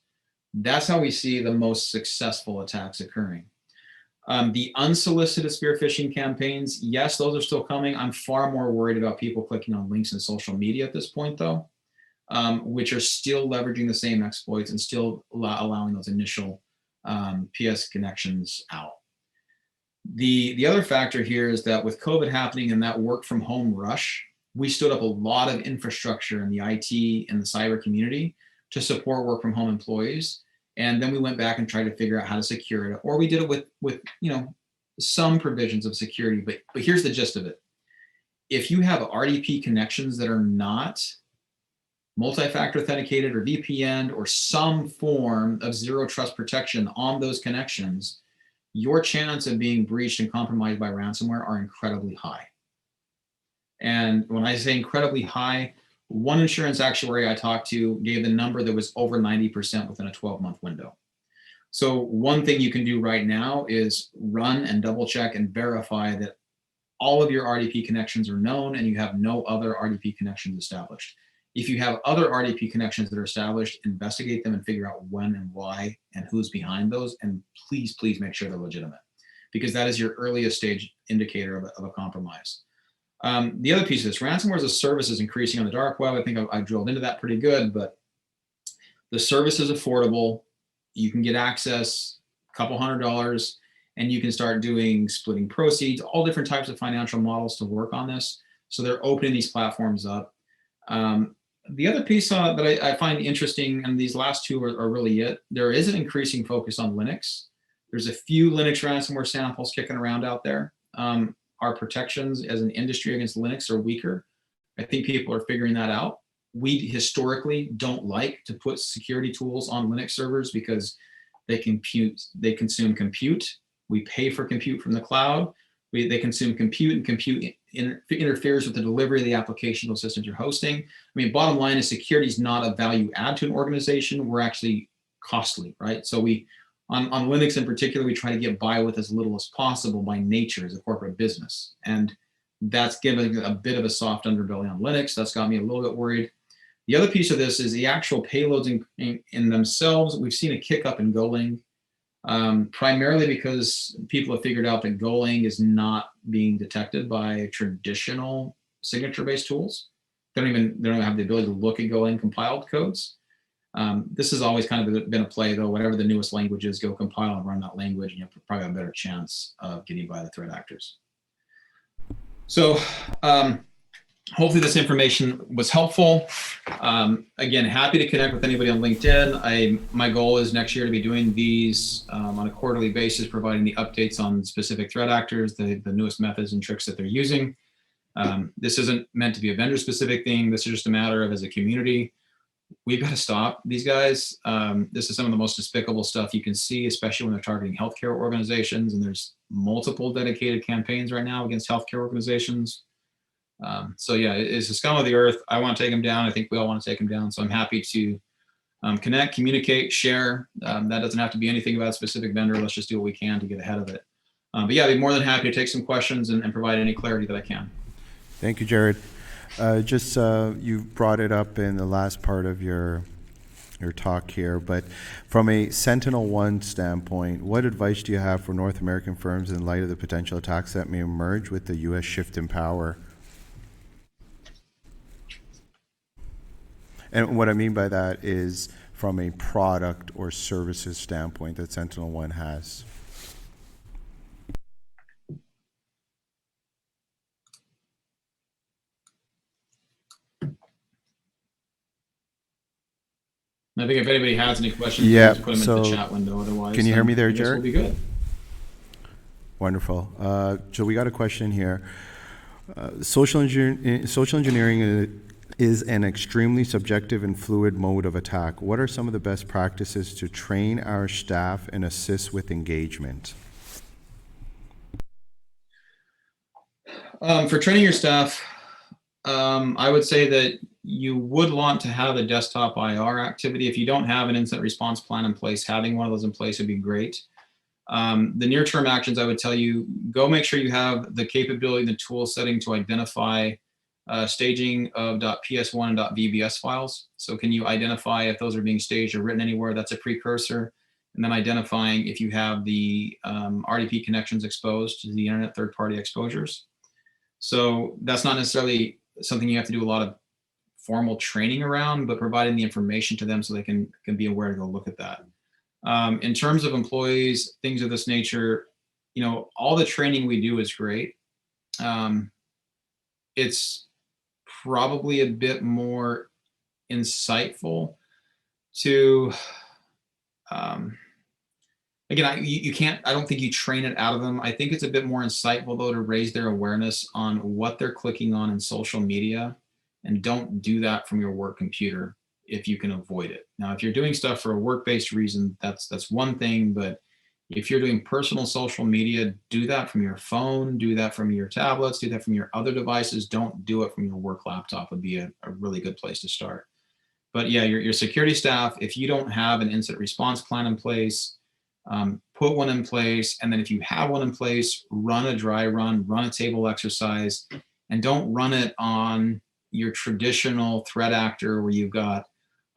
S1: That's how we see the most successful attacks occurring. The unsolicited spear phishing campaigns, yes, those are still coming. I'm far more worried about people clicking on links in social media at this point, though, which are still leveraging the same exploits and still allowing those initial PS connections out. The other factor here is that with COVID happening and that work from home rush, we stood up a lot of infrastructure in the IT and the cyber community to support work from home employees. And then we went back and tried to figure out how to secure it, or we did it with some provisions of security. But here's the gist of it. If you have RDP connections that are not multi-factor authenticated or VPN or some form of zero trust protection on those connections, your chance of being breached and compromised by ransomware are incredibly high. And when I say incredibly high, one insurance actuary I talked to gave the number that was over 90% within a 12-month window. So one thing you can do right now is run and double check and verify that all of your RDP connections are known and you have no other RDP connections established. If you have other RDP connections that are established, investigate them and figure out when and why and who's behind those. And please, please make sure they're legitimate, because that is your earliest stage indicator of a compromise. The other piece of this, ransomware as a service is increasing on the dark web. I think I drilled into that pretty good, but the service is affordable. You can get access, a couple $100, and you can start doing splitting proceeds, all different types of financial models to work on this. So they're opening these platforms up. The other piece that I find interesting, and these last two are really it, there is an increasing focus on Linux. There's a few Linux ransomware samples kicking around out there. Our protections as an industry against Linux are weaker. I think people are figuring that out. We historically don't like to put security tools on Linux servers because they consume compute. We pay for compute from the cloud. They consume compute, and compute interferes with the delivery of the application systems you're hosting. I mean, bottom line is security is not a value add to an organization. We're actually costly, right? So on Linux in particular, we try to get by with as little as possible by nature as a corporate business. And that's given a bit of a soft underbelly on Linux. That's got me a little bit worried. The other piece of this is the actual payloads in themselves. We've seen a kick up in Golang, primarily because people have figured out that Golang is not being detected by traditional signature-based tools. They don't even have the ability to look at Golang compiled codes. This has always kind of been a play, though. Whatever the newest language is, go compile and run that language, and you'll probably have a better chance of getting by the threat actors. So hopefully this information was helpful. Again, happy to connect with anybody on LinkedIn. My goal is next year to be doing these on a quarterly basis, providing the updates on specific threat actors, the newest methods and tricks that they're using. This isn't meant to be a vendor-specific thing. This is just a matter of, as a community, we've got to stop these guys. This is some of the most despicable stuff you can see, especially when they're targeting healthcare organizations, and there's multiple dedicated campaigns right now against healthcare organizations. So yeah, it's the scum of the earth. I want to take them down. I think we all want to take them down. So I'm happy to connect, communicate, share. That doesn't have to be anything about a specific vendor. Let's just do what we can to get ahead of it. But yeah, I'd be more than happy to take some questions and provide any clarity that I can.
S2: Thank you, Jared. You brought it up in the last part of your talk here, but from a SentinelOne standpoint, what advice do you have for North American firms in light of the potential attacks that may emerge with the U.S. shift in power? And what I mean by that is from a product or services standpoint that SentinelOne has.
S1: I think if anybody has any questions,
S2: yeah,
S1: put them in the chat window. Otherwise,
S2: can you hear me there, Jared?
S1: We'll be good.
S2: Wonderful. So we got a question here. Social engineering is an extremely subjective and fluid mode of attack. What are some of the best practices to train our staff and assist with engagement?
S1: For training your staff, I would say that you would want to have a desktop IR activity. If you don't have an incident response plan in place, having one of those in place would be great. The near-term actions, I would tell you, go make sure you have the capability, the tool setting to identify staging of .ps1 and .vbs files. So can you identify if those are being staged or written anywhere? That's a precursor. And then identifying if you have the RDP connections exposed to the internet third-party exposures. So that's not necessarily something you have to do a lot of formal training around, but providing the information to them so they can be aware to go look at that. In terms of employees, things of this nature, all the training we do is great. It's probably a bit more insightful to, again, I don't think you train it out of them. I think it's a bit more insightful, though, to raise their awareness on what they're clicking on in social media, and don't do that from your work computer if you can avoid it. Now, if you're doing stuff for a work-based reason, that's one thing, but if you're doing personal social media, do that from your phone, do that from your tablets, do that from your other devices. Don't do it from your work laptop would be a really good place to start. But yeah, your security staff, if you don't have an incident response plan in place, put one in place. And then if you have one in place, run a dry run, run a table exercise, and don't run it on your traditional threat actor where you've got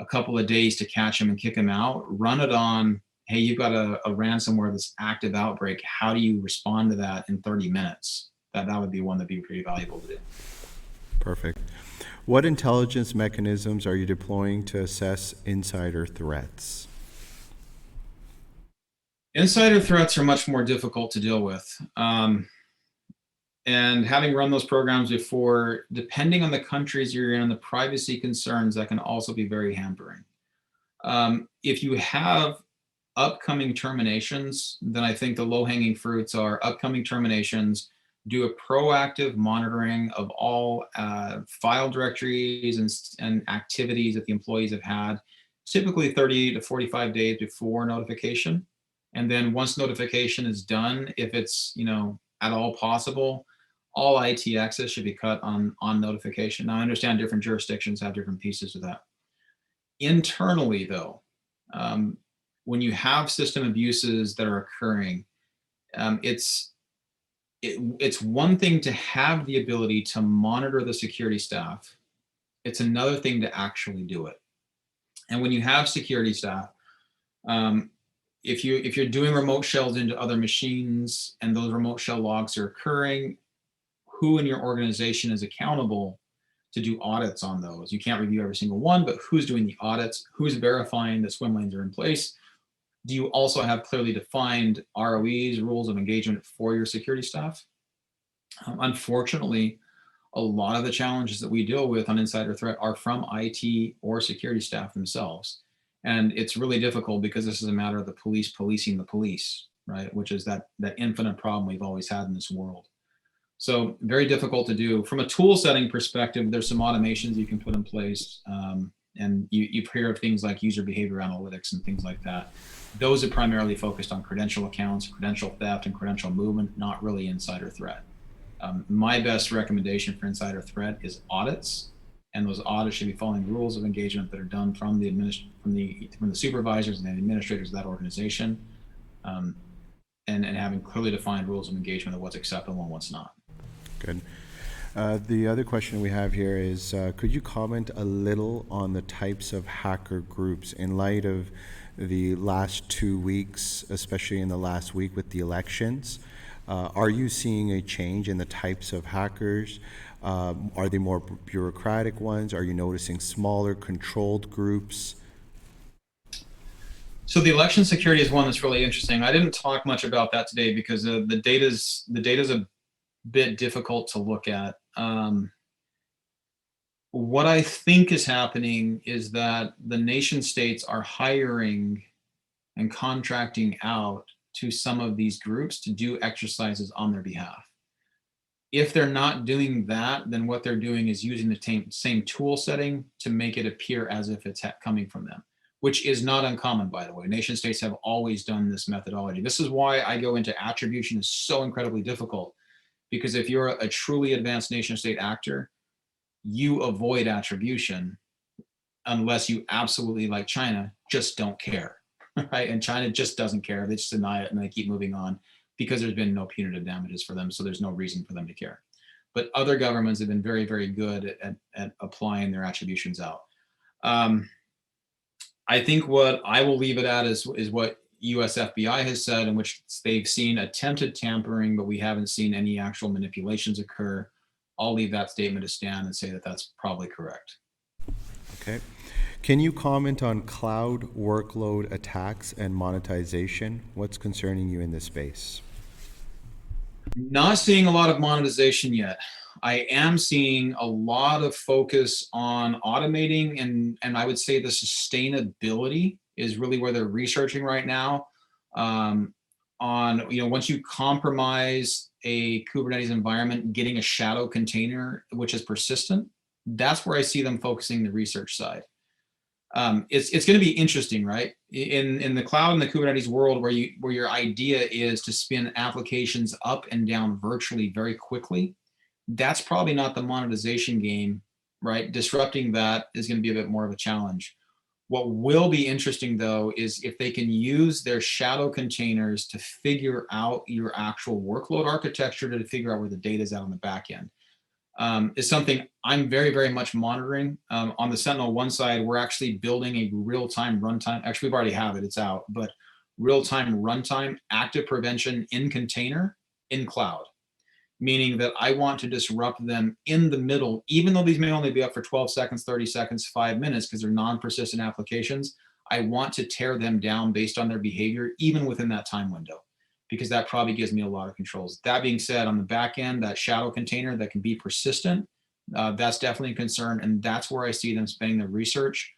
S1: a couple of days to catch them and kick them out. Run it on, hey, you've got a ransomware, this active outbreak. How do you respond to that in 30 minutes? that would be one that'd be pretty valuable to do.
S2: Perfect. What intelligence mechanisms are you deploying to assess insider threats?
S1: Insider threats are much more difficult to deal with. And having run those programs before, depending on the countries you're in, the privacy concerns, that can also be very hampering. If you have upcoming terminations, then I think the low-hanging fruits are upcoming terminations, do a proactive monitoring of all file directories and activities that the employees have had, typically 30 to 45 days before notification. And then once notification is done, if it's at all possible, all IT access should be cut on notification. Now, I understand different jurisdictions have different pieces of that. Internally, though, when you have system abuses that are occurring, it's one thing to have the ability to monitor the security staff. It's another thing to actually do it. And when you have security staff, if you're doing remote shells into other machines and those remote shell logs are occurring, who in your organization is accountable to do audits on those? You can't review every single one, but who's doing the audits? Who's verifying that swim lanes are in place? Do you also have clearly defined ROEs, rules of engagement for your security staff? Unfortunately, a lot of the challenges that we deal with on insider threat are from IT or security staff themselves. And it's really difficult because this is a matter of the police policing the police, right? Which is that infinite problem we've always had in this world. So very difficult to do. From a tool setting perspective, there's some automations you can put in place. And you've heard of things like user behavior analytics and things like that. Those are primarily focused on credential accounts, credential theft, and credential movement, not really insider threat. My best recommendation for insider threat is audits, and those audits should be following rules of engagement that are done from the supervisors and the administrators of that organization, and having clearly defined rules of engagement of what's acceptable and what's not.
S2: Good. The other question we have here is, could you comment a little on the types of hacker groups in light of the last 2 weeks, especially in the last week with the elections? Are you seeing a change in the types of hackers? Are they more bureaucratic ones? Are you noticing smaller controlled groups?
S1: So the election security is one that's really interesting. I didn't talk much about that today because the data's a bit difficult to look at. What I think is happening is that the nation states are hiring and contracting out to some of these groups to do exercises on their behalf. If they're not doing that, then what they're doing is using the same tool setting to make it appear as if it's coming from them, which is not uncommon, by the way. Nation states have always done this methodology. This is why I go into attribution is so incredibly difficult, because if you're a truly advanced nation state actor, you avoid attribution unless you absolutely, like China, just don't care, right? And China just doesn't care. They just deny it and they keep moving on because there's been no punitive damages for them. So there's no reason for them to care. But other governments have been very, very good at applying their attributions out. I think what I will leave it at is what US FBI has said, in which they've seen attempted tampering, but we haven't seen any actual manipulations occur. I'll leave that statement to stand and say that that's probably correct.
S2: Okay. Can you comment on cloud workload attacks and monetization? What's concerning you in this space?
S1: Not seeing a lot of monetization yet. I am seeing a lot of focus on automating, and I would say the sustainability is really where they're researching right now. Once you compromise a Kubernetes environment, getting a shadow container which is persistent, that's where I see them focusing the research side. It's going to be interesting, right? In the cloud and the Kubernetes world, where your idea is to spin applications up and down virtually very quickly, that's probably not the monetization game, right? Disrupting that is going to be a bit more of a challenge. What will be interesting, though, is if they can use their shadow containers to figure out your actual workload architecture to figure out where the data is at on the back end. Is something I'm very, very much monitoring. On the SentinelOne side, we're actually building a real-time runtime. Actually, we already have it, it's out, but real-time runtime active prevention in container in cloud. meaning that I want to disrupt them in the middle, even though these may only be up for 12 seconds, 30 seconds, 5 minutes, because they're non-persistent applications. I want to tear them down based on their behavior, even within that time window, because that probably gives me a lot of controls. That being said, on the back end, that shadow container that can be persistent, that's definitely a concern. And that's where I see them spending their research.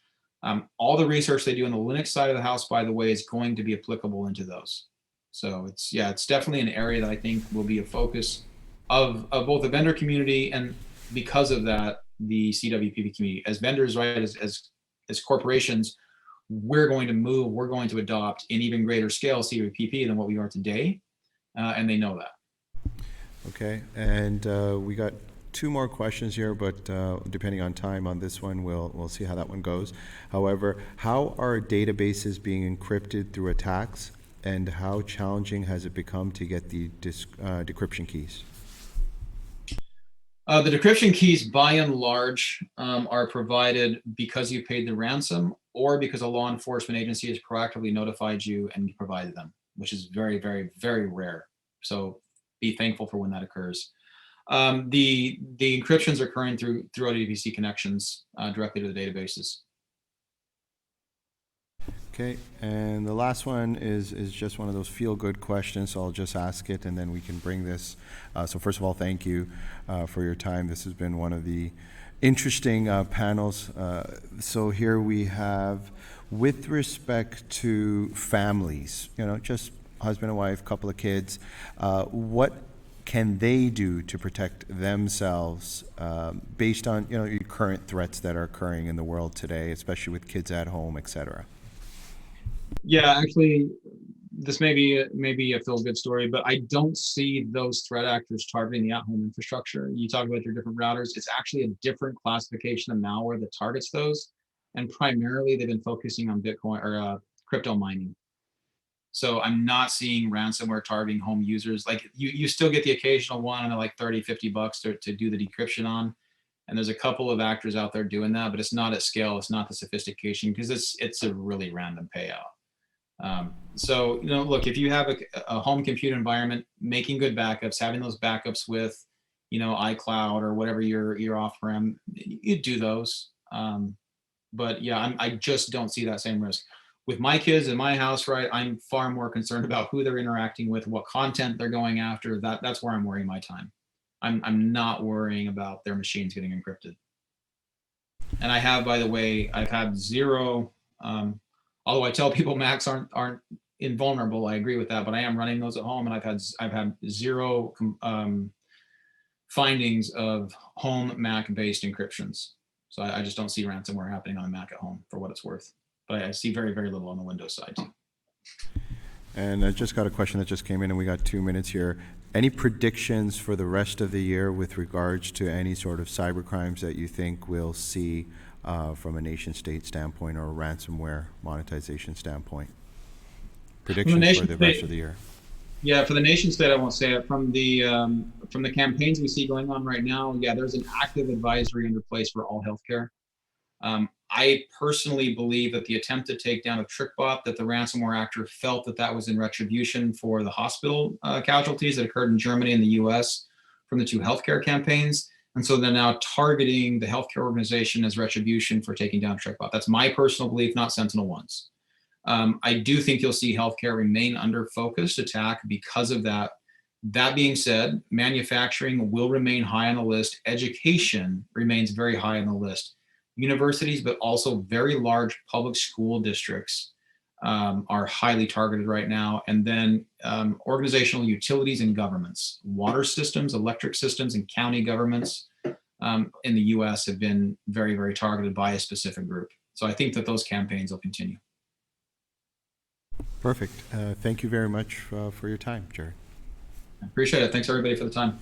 S1: All the research they do on the Linux side of the house, by the way, is going to be applicable into those. So it's definitely an area that I think will be a focus of both the vendor community, and because of that, the CWPP community. As vendors, right, as corporations, we're going to adopt in even greater scale CWPP than what we are today, and they know that.
S2: Okay, and we got 2 more questions here, but depending on time on this one, we'll see how that one goes. However, how are databases being encrypted through attacks, and how challenging has it become to get the decryption keys?
S1: The decryption keys, by and large, are provided because you paid the ransom, or because a law enforcement agency has proactively notified you and provided them, which is very, very, very rare. So be thankful for when that occurs. The encryptions are occurring through ODPC connections directly to the databases.
S2: Okay, and the last one is just one of those feel-good questions, so I'll just ask it, and then we can bring this. So first of all, thank you for your time. This has been one of the interesting panels. So here we have, with respect to families, just husband and wife, couple of kids, what can they do to protect themselves based on your current threats that are occurring in the world today, especially with kids at home, et cetera?
S1: Yeah, actually, this may be a feel-good story, but I don't see those threat actors targeting the at-home infrastructure. You talk about your different routers. It's actually a different classification of malware that targets those, and primarily they've been focusing on Bitcoin or crypto mining. So I'm not seeing ransomware targeting home users. Like you still get the occasional one at like 30, 50 bucks to do the decryption on. And there's a couple of actors out there doing that, but it's not at scale. It's not the sophistication, because it's a really random payout. So, look, if you have a home computer environment, making good backups, having those backups with, iCloud or whatever you're off-prem, you do those. But yeah, I just don't see that same risk. With my kids in my house, right, I'm far more concerned about who they're interacting with, what content they're going after. That's where I'm worrying my time. I'm not worrying about their machines getting encrypted. And I have, by the way, I've had zero, although I tell people Macs aren't invulnerable, I agree with that, but I am running those at home, and I've had zero findings of home Mac-based encryptions. So I just don't see ransomware happening on a Mac at home, for what it's worth. But I see very, very little on the Windows side too.
S2: And I just got a question that just came in, and we got 2 minutes here. Any predictions for the rest of the year with regards to any sort of cyber crimes that you think we'll see from a nation state standpoint or a ransomware monetization standpoint? Predictions for the rest of the year.
S1: Yeah, for the nation state, I won't say it. From the campaigns we see going on right now, yeah, there's an active advisory under place for all healthcare. I personally believe that the attempt to take down a TrickBot, that the ransomware actor felt that was in retribution for the hospital casualties that occurred in Germany and the US from the 2 healthcare campaigns. And so they're now targeting the healthcare organization as retribution for taking down TrickBot. That's my personal belief, not SentinelOne's. I do think you'll see healthcare remain under focused attack because of that. That being said, manufacturing will remain high on the list. Education remains very high on the list. Universities, but also very large public school districts are highly targeted right now. And then organizational utilities and governments, water systems, electric systems, and county governments in the US have been very, very targeted by a specific group. So I think that those campaigns will continue.
S2: Perfect. Thank you very much for your time, Jared.
S1: I appreciate it. Thanks everybody for the time.